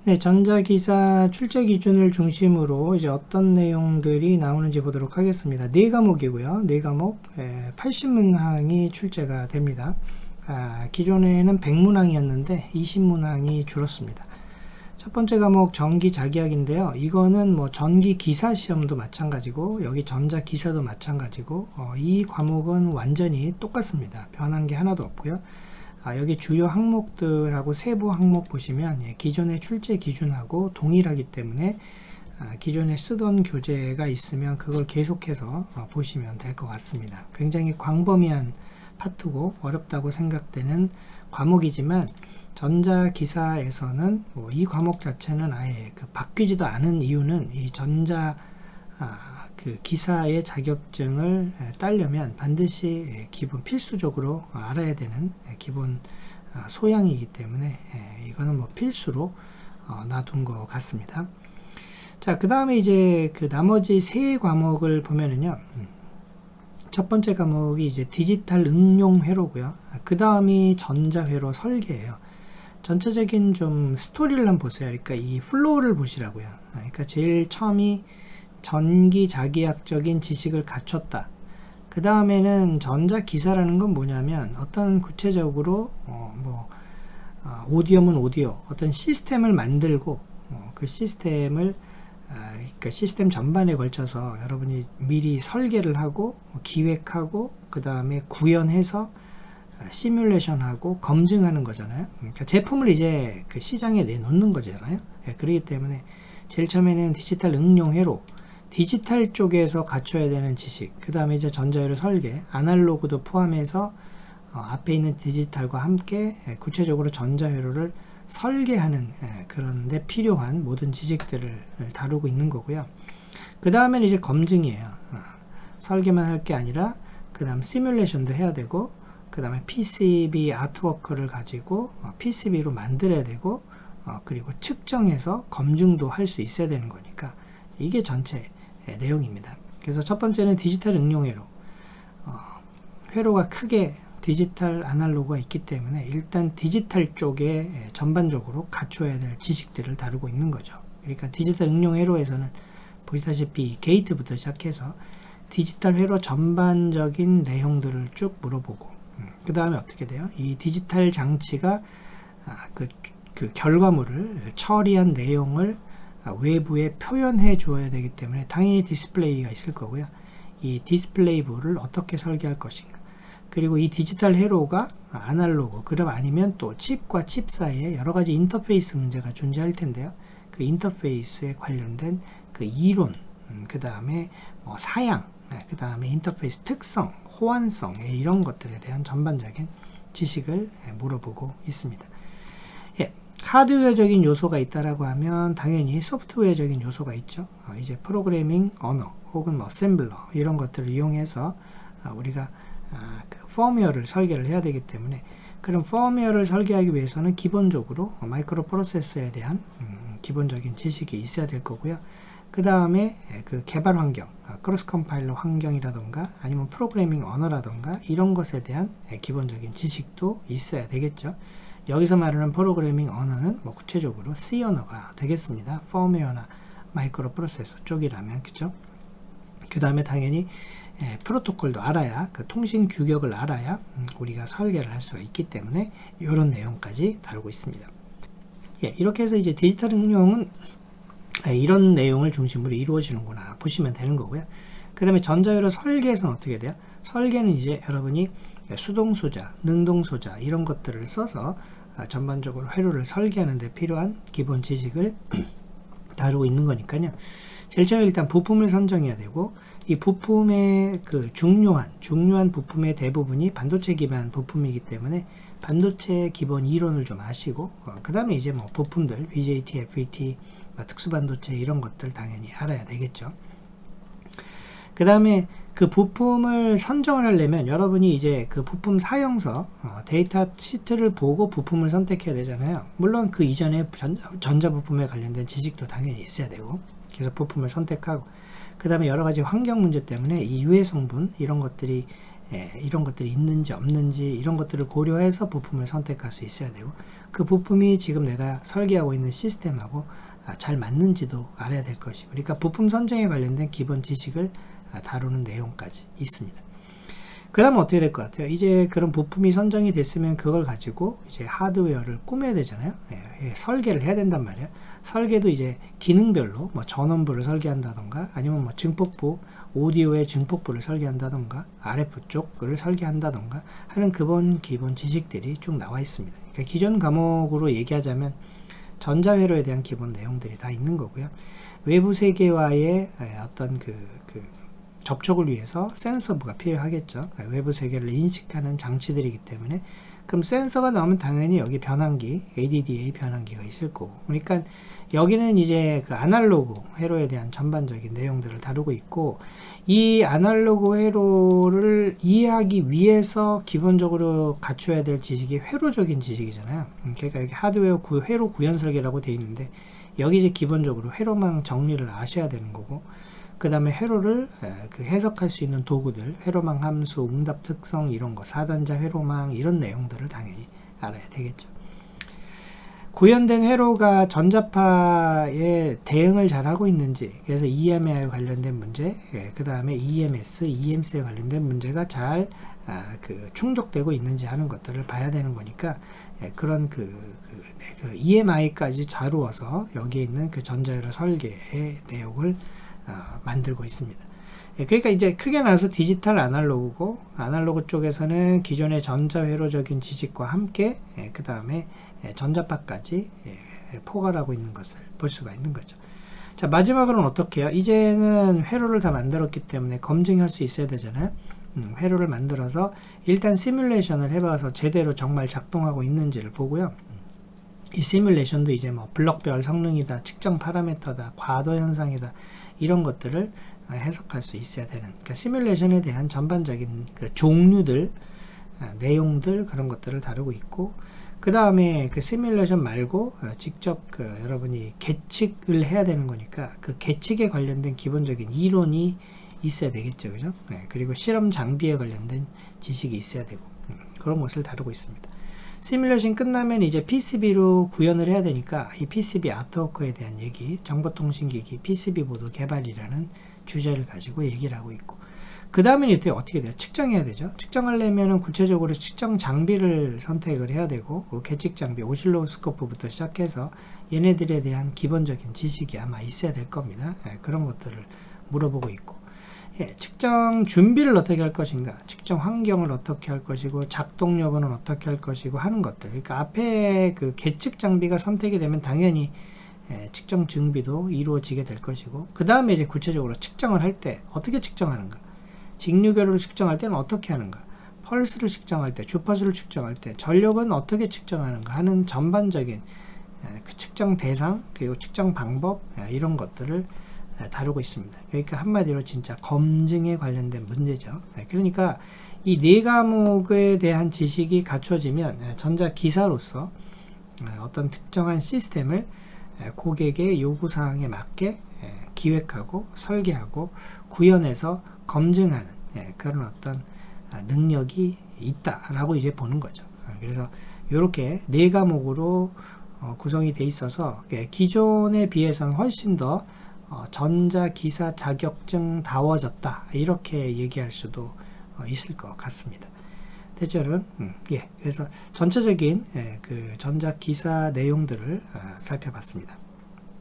네, 전자기사 출제 기준을 중심으로 이제 어떤 내용들이 나오는지 보도록 하겠습니다. 네 과목이고요. 네 과목 80문항이 출제가 됩니다. 기존에는 100문항이었는데 20문항이 줄었습니다. 첫 번째 과목 전기 자기학인데요. 이거는 뭐 전기 기사 시험도 마찬가지고 여기 전자 기사도 마찬가지고 이 과목은 완전히 똑같습니다. 변한 게 하나도 없고요. 여기 주요 항목들하고 세부 항목 보시면 기존의 출제 기준하고 동일하기 때문에 기존에 쓰던 교재가 있으면 그걸 계속해서 보시면 될 것 같습니다. 굉장히 광범위한 파트고 어렵다고 생각되는 과목이지만 전자기사에서는 이 과목 자체는 아예 바뀌지도 않은 이유는 이 전자 기사의 자격증을 따려면 반드시 기본 필수적으로 알아야 되는 기본 소양이기 때문에 이거는 뭐 필수로 놔둔 것 같습니다. 자, 그 다음에 이제 나머지 세 과목을 보면은요. 첫 번째 과목이 이제 디지털 응용 회로고요. 그 다음이 전자회로 설계예요. 전체적인 좀 스토리를 한번 보세요. 그러니까 이 플로우를 보시라고요. 그러니까 제일 처음이 전기 자기학적인 지식을 갖췄다. 그 다음에는 전자기사라는 건 뭐냐면 어떤 구체적으로 오디오면 오디오 어떤 시스템을 만들고 그 시스템을 그러니까 시스템 전반에 걸쳐서 여러분이 미리 설계를 하고 기획하고 그 다음에 구현해서 시뮬레이션하고 검증하는 거잖아요. 그러니까 제품을 이제 그 시장에 내놓는 거잖아요. 그렇기 때문에 제일 처음에는 디지털 응용회로 디지털 쪽에서 갖춰야 되는 지식, 그 다음에 이제 전자회로 설계, 아날로그도 포함해서 앞에 있는 디지털과 함께 구체적으로 전자회로를 설계하는 그런 데 필요한 모든 지식들을 다루고 있는 거고요. 그 다음에는 이제 검증이에요. 설계만 할 게 아니라 그 다음 시뮬레이션도 해야 되고 그 다음에 PCB 아트워크를 가지고 PCB로 만들어야 되고 그리고 측정해서 검증도 할 수 있어야 되는 거니까 이게 전체 내용입니다. 그래서 첫 번째는 디지털 응용회로 회로가 크게 디지털 아날로그가 있기 때문에 일단 디지털 쪽에 전반적으로 갖춰야 될 지식들을 다루고 있는 거죠. 그러니까 디지털 응용 회로에서는 보시다시피 게이트부터 시작해서 디지털 회로 전반적인 내용들을 쭉 물어보고 그 다음에 어떻게 돼요? 이 디지털 장치가 그 결과물을 처리한 내용을 외부에 표현해 주어야 되기 때문에 당연히 디스플레이가 있을 거고요. 이 디스플레이부를 어떻게 설계할 것인가, 그리고 이 디지털 회로가 아날로그 그럼 아니면 또 칩과 칩 사이에 여러 가지 인터페이스 문제가 존재할 텐데요. 그 인터페이스에 관련된 그 이론, 그 다음에 사양, 그 다음에 인터페이스 특성, 호환성 이런 것들에 대한 전반적인 지식을 물어보고 있습니다. 하드웨어적인 요소가 있다라고 하면 당연히 소프트웨어적인 요소가 있죠. 이제 프로그래밍 언어 혹은 어셈블러 이런 것들을 이용해서 우리가 그 펌웨어를 설계를 해야 되기 때문에 그런 펌웨어를 설계하기 위해서는 기본적으로 마이크로 프로세서에 대한 기본적인 지식이 있어야 될 거고요. 그 다음에 그 개발 환경, 크로스 컴파일러 환경이라던가 아니면 프로그래밍 언어라던가 이런 것에 대한 기본적인 지식도 있어야 되겠죠. 여기서 말하는 프로그래밍 언어는 구체적으로 C 언어가 되겠습니다. 펌웨어나 마이크로 프로세서 쪽이라면, 그죠? 그 다음에 당연히 프로토콜도 알아야, 그 통신 규격을 알아야 우리가 설계를 할 수가 있기 때문에 이런 내용까지 다루고 있습니다. 이렇게 해서 이제 디지털 응용은 이런 내용을 중심으로 이루어지는구나 보시면 되는 거고요. 그 다음에 전자회로 설계에서는 어떻게 돼요? 설계는 이제 여러분이 수동소자, 능동소자 이런 것들을 써서 전반적으로 회로를 설계하는 데 필요한 기본 지식을 다루고 있는 거니까요. 제일 처음에 일단 부품을 선정해야 되고 이 부품의 그 중요한 부품의 대부분이 반도체 기반 부품이기 때문에 반도체 기본 이론을 좀 아시고 그 다음에 이제 부품들 BJT, FET, 특수반도체 이런 것들 당연히 알아야 되겠죠. 그 다음에 그 부품을 선정을 하려면 여러분이 이제 그 부품 사용서 데이터 시트를 보고 부품을 선택해야 되잖아요. 물론 그 이전에 전자부품에 관련된 지식도 당연히 있어야 되고, 그래서 부품을 선택하고 그 다음에 여러 가지 환경 문제 때문에 이 유해 성분 이런 것들이 이런 것들이 있는지 없는지 이런 것들을 고려해서 부품을 선택할 수 있어야 되고, 그 부품이 지금 내가 설계하고 있는 시스템하고 잘 맞는지도 알아야 될 것이고, 그러니까 부품 선정에 관련된 기본 지식을 다루는 내용까지 있습니다. 그 다음 어떻게 될 것 같아요? 이제 그런 부품이 선정이 됐으면 그걸 가지고 이제 하드웨어를 꾸며야 되잖아요. 설계를 해야 된단 말이에요. 설계도 이제 기능별로 뭐 전원부를 설계한다던가, 아니면 뭐 증폭부, 오디오의 증폭부를 설계한다던가, RF 쪽을 설계한다던가 하는 기본 지식들이 쭉 나와 있습니다. 그러니까 기존 과목으로 얘기하자면 전자회로에 대한 기본 내용들이 다 있는 거고요. 외부 세계와의 어떤 접촉을 위해서 센서부가 필요하겠죠. 외부 세계를 인식하는 장치들이기 때문에, 그럼 센서가 나오면 당연히 여기 변환기, ADDA 변환기가 있을 거고, 그러니까 여기는 이제 그 아날로그 회로에 대한 전반적인 내용들을 다루고 있고, 이 아날로그 회로를 이해하기 위해서 기본적으로 갖춰야 될 지식이 회로적인 지식이잖아요. 그러니까 여기 하드웨어 회로 구현 설계라고 되어 있는데, 여기 이제 기본적으로 회로망 정리를 아셔야 되는 거고, 그 다음에 회로를 해석할 수 있는 도구들, 회로망 함수, 응답 특성 이런 거, 4단자 회로망 이런 내용들을 당연히 알아야 되겠죠. 구현된 회로가 전자파에 대응을 잘하고 있는지, 그래서 EMA와 관련된 문제, 그 다음에 EMS, EMS에 관련된 문제가 잘 충족되고 있는지 하는 것들을 봐야 되는 거니까, 그런 EMI까지 다루어서 여기에 있는 그 전자회로 설계의 내용을 만들고 있습니다. 그러니까 이제 크게 나와서 디지털 아날로그고, 아날로그 쪽에서는 기존의 전자회로적인 지식과 함께 그 다음에 전자파까지 포괄하고 있는 것을 볼 수가 있는 거죠. 자, 마지막으로는 어떻게 해요? 이제는 회로를 다 만들었기 때문에 검증할 수 있어야 되잖아요. 회로를 만들어서 일단 시뮬레이션을 해봐서 제대로 정말 작동하고 있는지를 보고요. 이 시뮬레이션도 이제 뭐 블럭별 성능이다, 측정 파라미터다, 과도 현상이다, 이런 것들을 해석할 수 있어야 되는, 그러니까 시뮬레이션에 대한 전반적인 그 종류들, 내용들, 그런 것들을 다루고 있고, 그 다음에 그 시뮬레이션 말고 직접 여러분이 계측을 해야 되는 거니까 그 계측에 관련된 기본적인 이론이 있어야 되겠죠, 그죠? 그리고 실험 장비에 관련된 지식이 있어야 되고, 그런 것을 다루고 있습니다. 시뮬레이션 끝나면 이제 PCB로 구현을 해야 되니까 이 PCB 아트워크에 대한 얘기, 정보통신기기 PCB보드 개발이라는 주제를 가지고 얘기를 하고 있고, 그 다음에 이때 어떻게 돼요? 측정해야 되죠. 측정하려면 구체적으로 측정 장비를 선택을 해야 되고, 계측 장비, 오실로스코프부터 시작해서 얘네들에 대한 기본적인 지식이 아마 있어야 될 겁니다. 그런 것들을 물어보고 있고, 측정 준비를 어떻게 할 것인가, 측정 환경을 어떻게 할 것이고, 작동 여부는 어떻게 할 것이고 하는 것들. 그러니까 앞에 그 계측 장비가 선택이 되면 당연히 측정 준비도 이루어지게 될 것이고, 그 다음에 이제 구체적으로 측정을 할 때 어떻게 측정하는가, 직류결을 측정할 때는 어떻게 하는가, 펄스를 측정할 때, 주파수를 측정할 때 전력은 어떻게 측정하는가 하는 전반적인 그 측정 대상, 그리고 측정 방법, 이런 것들을 다루고 있습니다. 그러니까 한마디로 진짜 검증에 관련된 문제죠. 그러니까 이 네 과목에 대한 지식이 갖춰지면 전자기사로서 어떤 특정한 시스템을 고객의 요구사항에 맞게 기획하고 설계하고 구현해서 검증하는 그런 어떤 능력이 있다라고 이제 보는 거죠. 그래서 이렇게 네 과목으로 구성이 돼 있어서 기존에 비해서는 훨씬 더 전자기사 자격증 다워졌다, 이렇게 얘기할 수도 있을 것 같습니다. 됐죠, 여러분? 그래서 전체적인 그 전자기사 내용들을 살펴봤습니다.